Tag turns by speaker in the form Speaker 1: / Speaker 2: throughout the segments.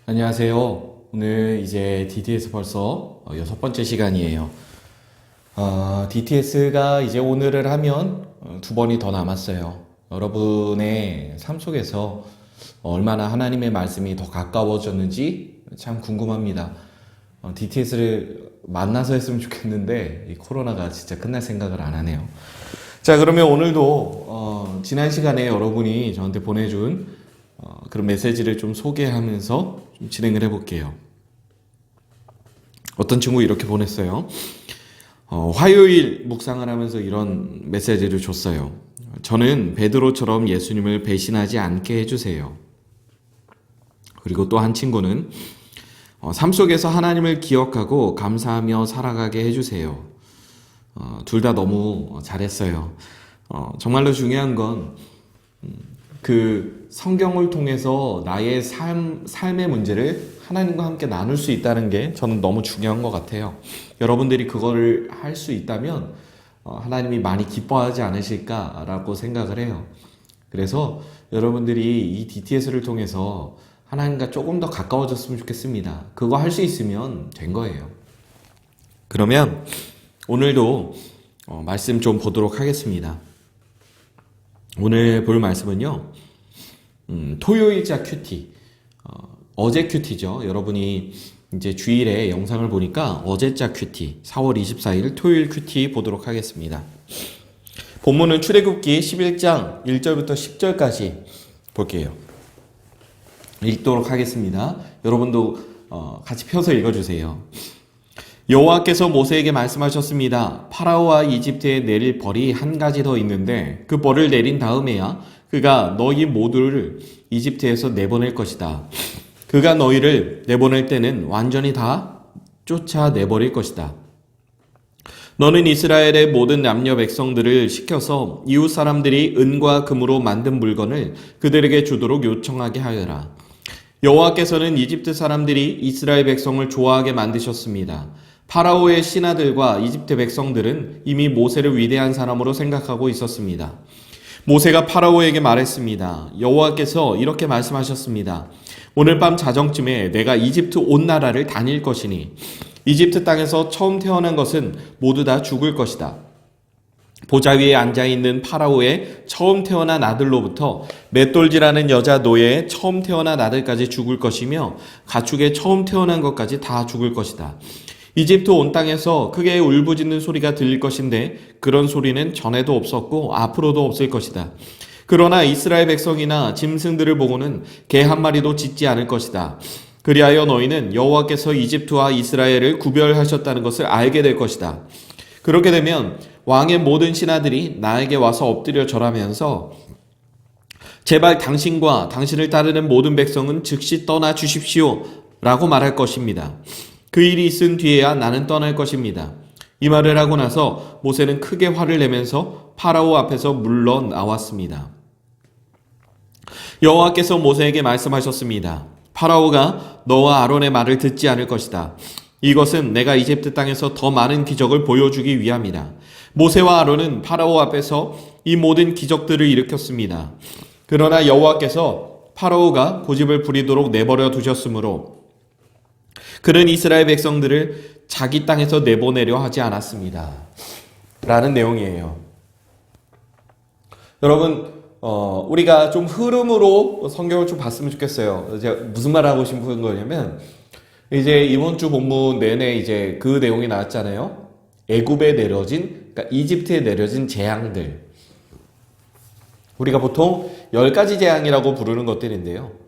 Speaker 1: 안녕하세요. 오늘 이제 DTS 벌써 6번째 시간이에요. DTS가 이제 오늘을 하면 2번이 더 남았어요. 여러분의 삶 속에서 얼마나 하나님의 말씀이 더 가까워졌는지 참 궁금합니다. DTS를 만나서 했으면 좋겠는데 이 코로나가 진짜 끝날 생각을 안 하네요. 자, 그러면 오늘도 지난 시간에 여러분이 저한테 보내준 그런 메시지를 좀 소개하면서 좀 진행을 해볼게요. 어떤 친구 이렇게 보냈어요. 화요일 묵상을 하면서 이런 메시지를 줬어요. 저는 베드로처럼 예수님을 배신하지 않게 해주세요. 그리고 또 한 친구는 삶 속에서 하나님을 기억하고 감사하며 살아가게 해주세요. 둘 다 너무 잘했어요. 정말로 중요한 건 그 성경을 통해서 나의 삶의 문제를 하나님과 함께 나눌 수 있다는 게 저는 너무 중요한 것 같아요. 여러분들이 그거를 할 수 있다면 하나님이 많이 기뻐하지 않으실까라고 생각을 해요. 그래서 여러분들이 이 DTS를 통해서 하나님과 조금 더 가까워졌으면 좋겠습니다. 그거 할 수 있으면 된 거예요. 그러면 오늘도 말씀 좀 보도록 하겠습니다. 오늘 볼 말씀은요, 토요일자 큐티, 어제 큐티죠. 여러분이 이제 주일에 영상을 보니까 어제자 큐티, 4월 24일 토요일 큐티 보도록 하겠습니다. 본문은 출애굽기 11장 1절부터 10절까지 볼게요. 읽도록 하겠습니다. 여러분도 같이 펴서 읽어주세요. 여호와께서 모세에게 말씀하셨습니다. 파라오와 이집트에 내릴 벌이 한 가지 더 있는데 그 벌을 내린 다음에야 그가 너희 모두를 이집트에서 내보낼 것이다. 그가 너희를 내보낼 때는 완전히 다 쫓아내버릴 것이다. 너는 이스라엘의 모든 남녀 백성들을 시켜서 이웃 사람들이 은과 금으로 만든 물건을 그들에게 주도록 요청하게 하여라. 여호와께서는 이집트 사람들이 이스라엘 백성을 좋아하게 만드셨습니다. 파라오의 신하들과 이집트 백성들은 이미 모세를 위대한 사람으로 생각하고 있었습니다. 모세가 파라오에게 말했습니다. 여호와께서 이렇게 말씀하셨습니다. 오늘 밤 자정쯤에 내가 이집트 온 나라를 다닐 것이니 이집트 땅에서 처음 태어난 것은 모두 다 죽을 것이다. 보좌 위에 앉아있는 파라오의 처음 태어난 아들로부터 맷돌질하는 여자 노예의 처음 태어난 아들까지 죽을 것이며 가축의 처음 태어난 것까지 다 죽을 것이다. 이집트 온 땅에서 크게 울부짖는 소리가 들릴 것인데 그런 소리는 전에도 없었고 앞으로도 없을 것이다. 그러나 이스라엘 백성이나 짐승들을 보고는 개 한 마리도 짖지 않을 것이다. 그리하여 너희는 여호와께서 이집트와 이스라엘을 구별하셨다는 것을 알게 될 것이다. 그렇게 되면 왕의 모든 신하들이 나에게 와서 엎드려 절하면서 제발 당신과 당신을 따르는 모든 백성은 즉시 떠나 주십시오 라고 말할 것입니다. 그 일이 있은 뒤에야 나는 떠날 것입니다. 이 말을 하고 나서 모세는 크게 화를 내면서 파라오 앞에서 물러나왔습니다. 여호와께서 모세에게 말씀하셨습니다. 파라오가 너와 아론의 말을 듣지 않을 것이다. 이것은 내가 이집트 땅에서 더 많은 기적을 보여주기 위함이다. 모세와 아론은 파라오 앞에서 이 모든 기적들을 일으켰습니다. 그러나 여호와께서 파라오가 고집을 부리도록 내버려 두셨으므로 그는 이스라엘 백성들을 자기 땅에서 내보내려 하지 않았습니다. 라는 내용이에요. 여러분, 우리가 좀 흐름으로 성경을 좀 봤으면 좋겠어요. 제가 무슨 말 하고 싶은 거냐면, 이제 이번 주 본문 내내 이제 그 내용이 나왔잖아요. 애굽에 내려진, 그러니까 이집트에 내려진 재앙들. 우리가 보통 10가지 재앙이라고 부르는 것들인데요.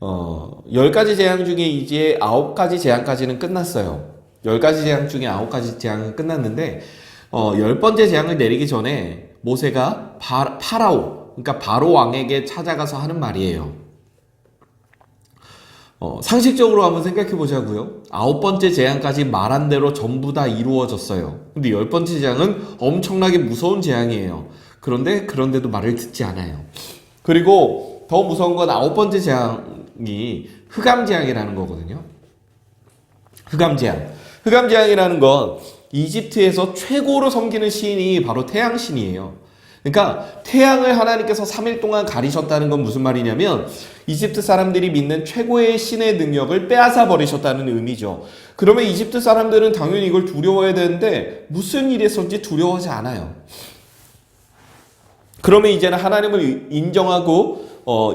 Speaker 1: 10가지 재앙 중에 이제 9가지 재앙까지는 끝났어요. 10가지 재앙 중에 9가지 재앙은 끝났는데, 10번째 재앙을 내리기 전에 모세가 파라오, 그러니까 바로 왕에게 찾아가서 하는 말이에요. 상식적으로 한번 생각해 보자고요. 9번째 재앙까지 말한 대로 전부 다 이루어졌어요. 근데 10번째 재앙은 엄청나게 무서운 재앙이에요. 그런데도 말을 듣지 않아요. 그리고 더 무서운 건 9번째 재앙이 흑암재앙이라는 거거든요. 흑암재앙이라는 건 이집트에서 최고로 섬기는 신이 바로 태양신이에요. 그러니까 태양을 하나님께서 3일 동안 가리셨다는 건 무슨 말이냐면 이집트 사람들이 믿는 최고의 신의 능력을 빼앗아 버리셨다는 의미죠. 그러면 이집트 사람들은 당연히 이걸 두려워해야 되는데 무슨 일이 있었는지 두려워하지 않아요. 그러면 이제는 하나님을 인정하고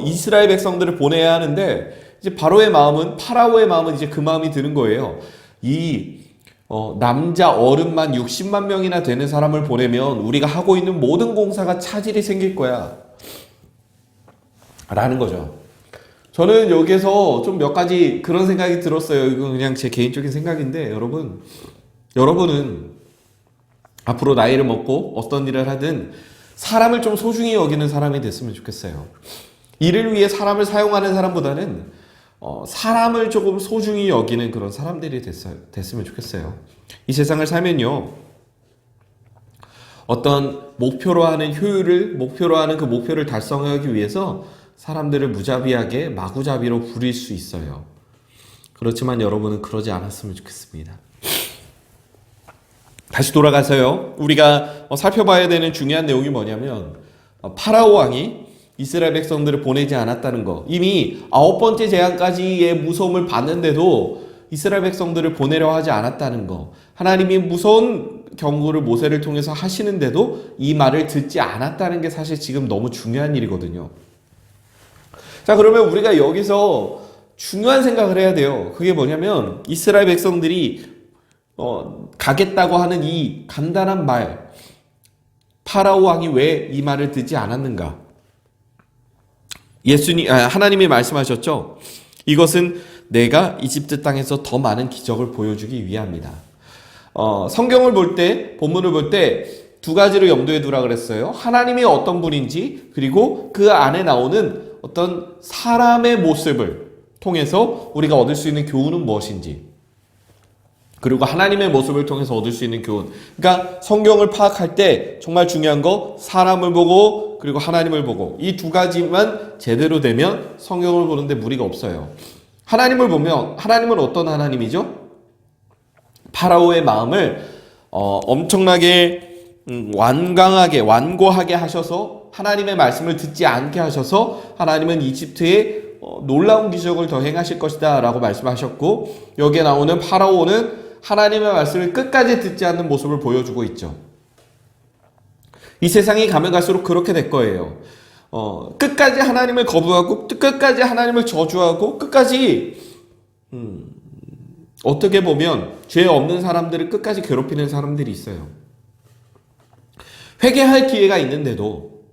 Speaker 1: 이스라엘 백성들을 보내야 하는데 이제 파라오의 마음은 이제 그 마음이 드는 거예요. 남자 어른만 60만 명이나 되는 사람을 보내면 우리가 하고 있는 모든 공사가 차질이 생길 거야. 라는 거죠. 저는 여기서 좀 몇 가지 그런 생각이 들었어요. 이건 그냥 제 개인적인 생각인데 여러분은 앞으로 나이를 먹고 어떤 일을 하든 사람을 좀 소중히 여기는 사람이 됐으면 좋겠어요. 일을 위해 사람을 사용하는 사람보다는 사람을 조금 소중히 여기는 그런 사람들이 됐으면 좋겠어요. 이 세상을 살면요, 어떤 목표로 하는 목표로 하는 그 목표를 달성하기 위해서 사람들을 무자비하게 마구잡이로 부릴 수 있어요. 그렇지만 여러분은 그러지 않았으면 좋겠습니다. 다시 돌아가서요, 우리가 살펴봐야 되는 중요한 내용이 뭐냐면 파라오 왕이 이스라엘 백성들을 보내지 않았다는 거. 이미 9번째 재앙까지의 무서움을 봤는데도 이스라엘 백성들을 보내려 하지 않았다는 거. 하나님이 무서운 경고를 모세를 통해서 하시는데도 이 말을 듣지 않았다는 게 사실 지금 너무 중요한 일이거든요. 자, 그러면 우리가 여기서 중요한 생각을 해야 돼요. 그게 뭐냐면 이스라엘 백성들이 가겠다고 하는 이 간단한 말, 파라오 왕이 왜 이 말을 듣지 않았는가? 하나님이 말씀하셨죠. 이것은 내가 이집트 땅에서 더 많은 기적을 보여주기 위함이다. 성경을 볼 때, 본문을 볼 때 두 가지를 염두에 두라 그랬어요. 하나님이 어떤 분인지, 그리고 그 안에 나오는 어떤 사람의 모습을 통해서 우리가 얻을 수 있는 교훈은 무엇인지, 그리고 하나님의 모습을 통해서 얻을 수 있는 교훈. 그러니까 성경을 파악할 때 정말 중요한 거, 사람을 보고 그리고 하나님을 보고, 이 두 가지만 제대로 되면 성경을 보는데 무리가 없어요. 하나님을 보면 하나님은 어떤 하나님이죠? 파라오의 마음을 엄청나게 완고하게 하셔서 하나님의 말씀을 듣지 않게 하셔서 하나님은 이집트에 놀라운 기적을 더 행하실 것이다 라고 말씀하셨고, 여기에 나오는 파라오는 하나님의 말씀을 끝까지 듣지 않는 모습을 보여주고 있죠. 이 세상이 가면 갈수록 그렇게 될 거예요. 끝까지 하나님을 거부하고 끝까지 하나님을 저주하고 끝까지 어떻게 보면 죄 없는 사람들을 끝까지 괴롭히는 사람들이 있어요. 회개할 기회가 있는데도,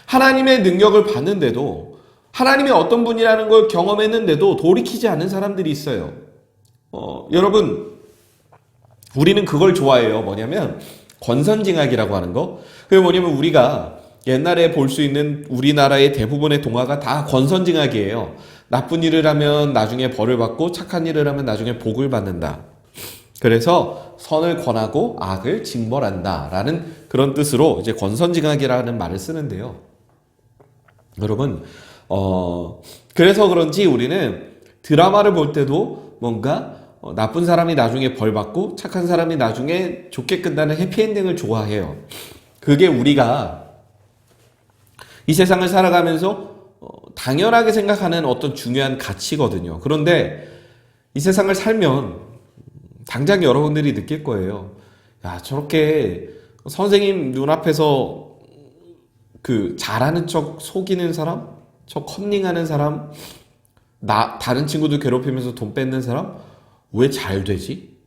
Speaker 1: 하나님의 능력을 봤는데도, 하나님이 어떤 분이라는 걸 경험했는데도 돌이키지 않는 사람들이 있어요. 여러분, 우리는 그걸 좋아해요. 뭐냐면 권선징악이라고 하는 거. 그게 뭐냐면 우리가 옛날에 볼 수 있는 우리나라의 대부분의 동화가 다 권선징악이에요. 나쁜 일을 하면 나중에 벌을 받고 착한 일을 하면 나중에 복을 받는다. 그래서 선을 권하고 악을 징벌한다 라는 그런 뜻으로 이제 권선징악이라는 말을 쓰는데요. 여러분, 그래서 그런지 우리는 드라마를 볼 때도 뭔가 나쁜 사람이 나중에 벌 받고 착한 사람이 나중에 좋게 끝나는 해피엔딩을 좋아해요. 그게 우리가 이 세상을 살아가면서 당연하게 생각하는 어떤 중요한 가치거든요. 그런데 이 세상을 살면 당장 여러분들이 느낄 거예요. 야, 저렇게 선생님 눈앞에서 잘하는 척 속이는 사람, 저 컨닝하는 사람, 다른 친구들 괴롭히면서 돈 뺏는 사람, 왜 잘 되지?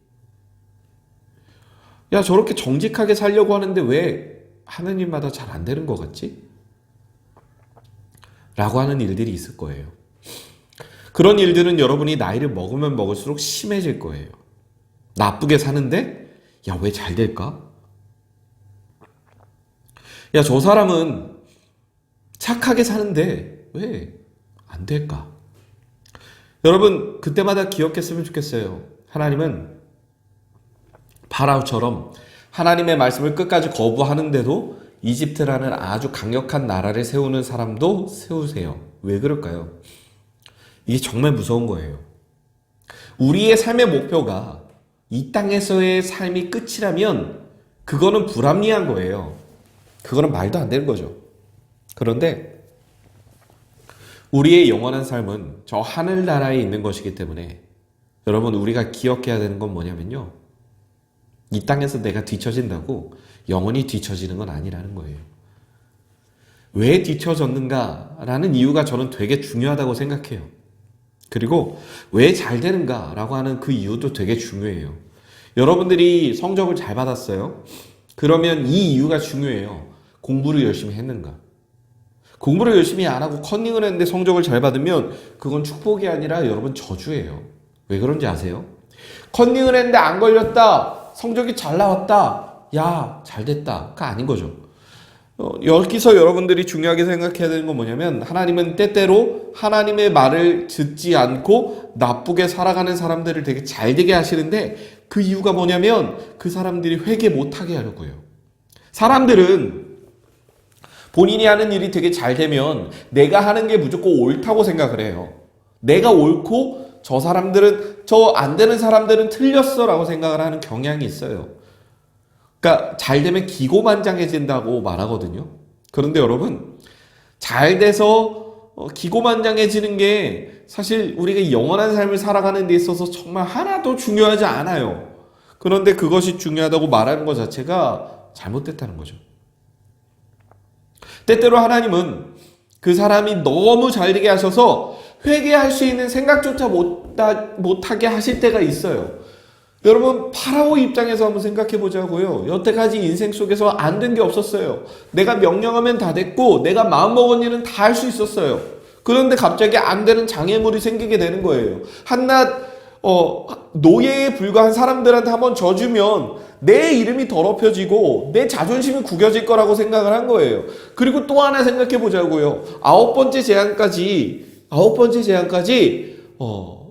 Speaker 1: 야, 저렇게 정직하게 살려고 하는데 왜 하느님마다 잘 안 되는 것 같지? 라고 하는 일들이 있을 거예요. 그런 일들은 여러분이 나이를 먹으면 먹을수록 심해질 거예요. 나쁘게 사는데 야, 왜 잘 될까? 야, 저 사람은 착하게 사는데 왜 안 될까? 여러분, 그때마다 기억했으면 좋겠어요. 하나님은 파라오처럼 하나님의 말씀을 끝까지 거부하는데도 이집트라는 아주 강력한 나라를 세우는 사람도 세우세요. 왜 그럴까요? 이게 정말 무서운 거예요. 우리의 삶의 목표가 이 땅에서의 삶이 끝이라면 그거는 불합리한 거예요. 그거는 말도 안 되는 거죠. 그런데 우리의 영원한 삶은 저 하늘나라에 있는 것이기 때문에 여러분, 우리가 기억해야 되는 건 뭐냐면요, 이 땅에서 내가 뒤처진다고 영원히 뒤처지는 건 아니라는 거예요. 왜 뒤처졌는가라는 이유가 저는 되게 중요하다고 생각해요. 그리고 왜 잘 되는가라고 하는 그 이유도 되게 중요해요. 여러분들이 성적을 잘 받았어요. 그러면 이 이유가 중요해요. 공부를 열심히 했는가? 공부를 열심히 안 하고 컨닝을 했는데 성적을 잘 받으면 그건 축복이 아니라 여러분 저주예요. 왜 그런지 아세요? 컨닝을 했는데 안 걸렸다. 성적이 잘 나왔다. 야, 잘 됐다가 아닌 거죠. 여기서 여러분들이 중요하게 생각해야 되는 건 뭐냐면, 하나님은 때때로 하나님의 말을 듣지 않고 나쁘게 살아가는 사람들을 되게 잘 되게 하시는데, 그 이유가 뭐냐면 그 사람들이 회개 못하게 하려고요. 사람들은 본인이 하는 일이 되게 잘 되면 내가 하는 게 무조건 옳다고 생각을 해요. 내가 옳고 저 사람들은, 저 안 되는 사람들은 틀렸어 라고 생각을 하는 경향이 있어요. 그러니까 잘 되면 기고만장해진다고 말하거든요. 그런데 여러분, 잘 돼서 기고만장해지는 게 사실 우리가 영원한 삶을 살아가는 데 있어서 정말 하나도 중요하지 않아요. 그런데 그것이 중요하다고 말하는 것 자체가 잘못됐다는 거죠. 때때로 하나님은 그 사람이 너무 잘 되게 하셔서 회개할 수 있는 생각조차 못하게 하실 때가 있어요. 여러분, 파라오 입장에서 한번 생각해 보자고요. 여태까지 인생 속에서 안 된 게 없었어요. 내가 명령하면 다 됐고 내가 마음먹은 일은 다 할 수 있었어요. 그런데 갑자기 안 되는 장애물이 생기게 되는 거예요. 한낱 노예에 불과한 사람들한테 한번 져주면 내 이름이 더럽혀지고 내 자존심이 구겨질 거라고 생각을 한 거예요. 그리고 또 하나 생각해 보자고요. 아홉 번째 재앙까지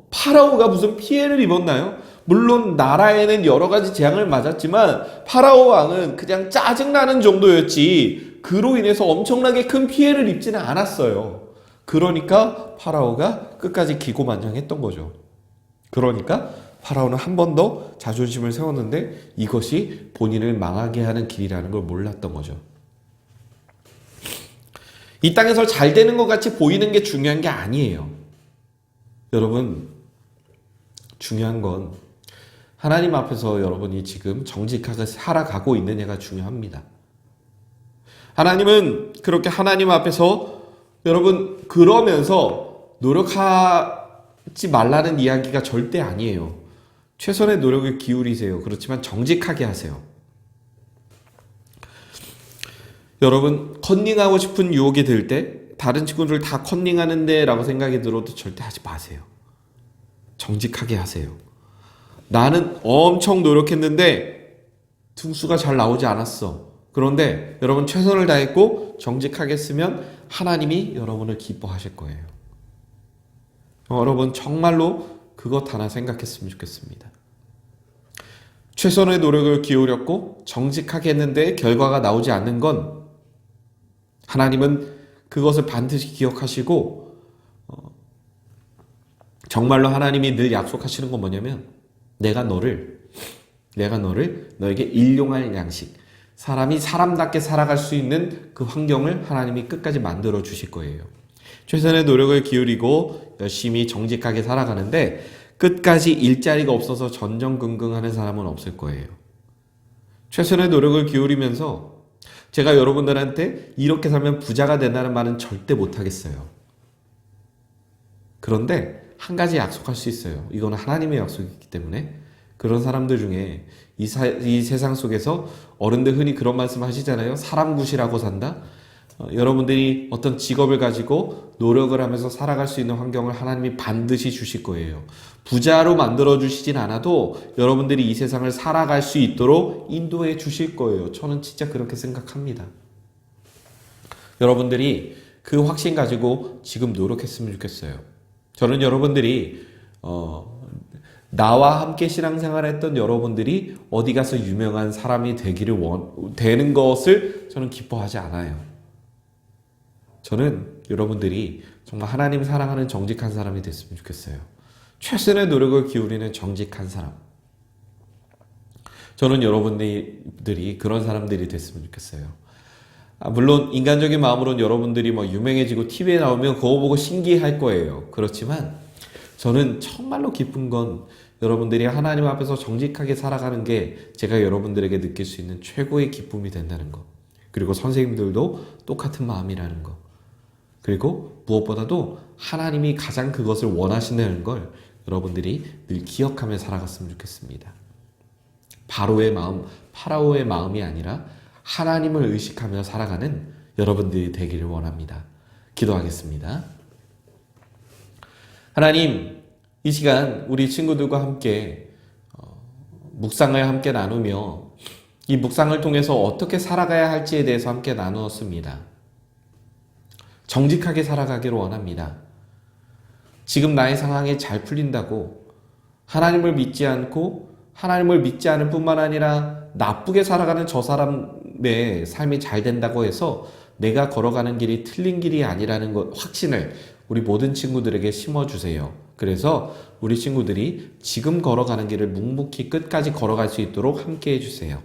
Speaker 1: 파라오가 무슨 피해를 입었나요? 물론 나라에는 여러 가지 재앙을 맞았지만 파라오 왕은 그냥 짜증나는 정도였지 그로 인해서 엄청나게 큰 피해를 입지는 않았어요. 그러니까 파라오가 끝까지 기고만장했던 거죠. 그러니까 파라오는 한 번 더 자존심을 세웠는데 이것이 본인을 망하게 하는 길이라는 걸 몰랐던 거죠. 이 땅에서 잘 되는 것 같이 보이는 게 중요한 게 아니에요. 여러분, 중요한 건 하나님 앞에서 여러분이 지금 정직하게 살아가고 있느냐가 중요합니다. 하나님은 그렇게 하나님 앞에서 여러분 그러면서 노력하지 말라는 이야기가 절대 아니에요. 최선의 노력을 기울이세요. 그렇지만 정직하게 하세요. 여러분, 컨닝하고 싶은 유혹이 들 때 다른 친구들 다 컨닝하는데 라고 생각이 들어도 절대 하지 마세요. 정직하게 하세요. 나는 엄청 노력했는데 등수가 잘 나오지 않았어. 그런데 여러분 최선을 다했고 정직하게 쓰면 하나님이 여러분을 기뻐하실 거예요. 여러분 정말로 그것 하나 생각했으면 좋겠습니다. 최선의 노력을 기울였고 정직하게 했는데 결과가 나오지 않는 건 하나님은 그것을 반드시 기억하시고 정말로 하나님이 늘 약속하시는 건 뭐냐면 내가 너를 너에게 일용할 양식, 사람이 사람답게 살아갈 수 있는 그 환경을 하나님이 끝까지 만들어 주실 거예요. 최선의 노력을 기울이고 열심히 정직하게 살아가는데 끝까지 일자리가 없어서 전전긍긍하는 사람은 없을 거예요. 최선의 노력을 기울이면서 제가 여러분들한테 이렇게 살면 부자가 된다는 말은 절대 못하겠어요. 그런데 한 가지 약속할 수 있어요. 이거는 하나님의 약속이기 때문에 그런 사람들 중에 이 세상 속에서 어른들 흔히 그런 말씀 하시잖아요. 사람 구실하고 산다. 여러분들이 어떤 직업을 가지고 노력을 하면서 살아갈 수 있는 환경을 하나님이 반드시 주실 거예요. 부자로 만들어 주시진 않아도 여러분들이 이 세상을 살아갈 수 있도록 인도해 주실 거예요. 저는 진짜 그렇게 생각합니다. 여러분들이 그 확신 가지고 지금 노력했으면 좋겠어요. 저는 여러분들이 나와 함께 신앙생활했던 여러분들이 어디 가서 유명한 사람이 되는 것을 저는 기뻐하지 않아요. 저는 여러분들이 정말 하나님 사랑하는 정직한 사람이 됐으면 좋겠어요. 최선의 노력을 기울이는 정직한 사람. 저는 여러분들이 그런 사람들이 됐으면 좋겠어요. 물론 인간적인 마음으로는 여러분들이 뭐 유명해지고 TV에 나오면 그거 보고 신기할 거예요. 그렇지만 저는 정말로 기쁜 건 여러분들이 하나님 앞에서 정직하게 살아가는 게 제가 여러분들에게 느낄 수 있는 최고의 기쁨이 된다는 것. 그리고 선생님들도 똑같은 마음이라는 것. 그리고 무엇보다도 하나님이 가장 그것을 원하신다는 걸 여러분들이 늘 기억하며 살아갔으면 좋겠습니다. 파라오의 마음이 아니라 하나님을 의식하며 살아가는 여러분들이 되기를 원합니다. 기도하겠습니다. 하나님, 이 시간 우리 친구들과 함께 묵상을 함께 나누며 이 묵상을 통해서 어떻게 살아가야 할지에 대해서 함께 나누었습니다. 정직하게 살아가기를 원합니다. 지금 나의 상황이 잘 풀린다고 하나님을 믿지 않고 하나님을 믿지 않을 뿐만 아니라 나쁘게 살아가는 저 사람의 삶이 잘 된다고 해서 내가 걸어가는 길이 틀린 길이 아니라는 것 확신을 우리 모든 친구들에게 심어주세요. 그래서 우리 친구들이 지금 걸어가는 길을 묵묵히 끝까지 걸어갈 수 있도록 함께 해주세요.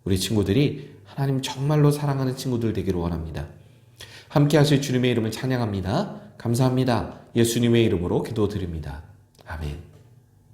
Speaker 1: 우리 친구들이 하나님 정말로 사랑하는 친구들 되기를 원합니다. 함께 하실 주님의 이름을 찬양합니다. 감사합니다. 예수님의 이름으로 기도드립니다. 아멘.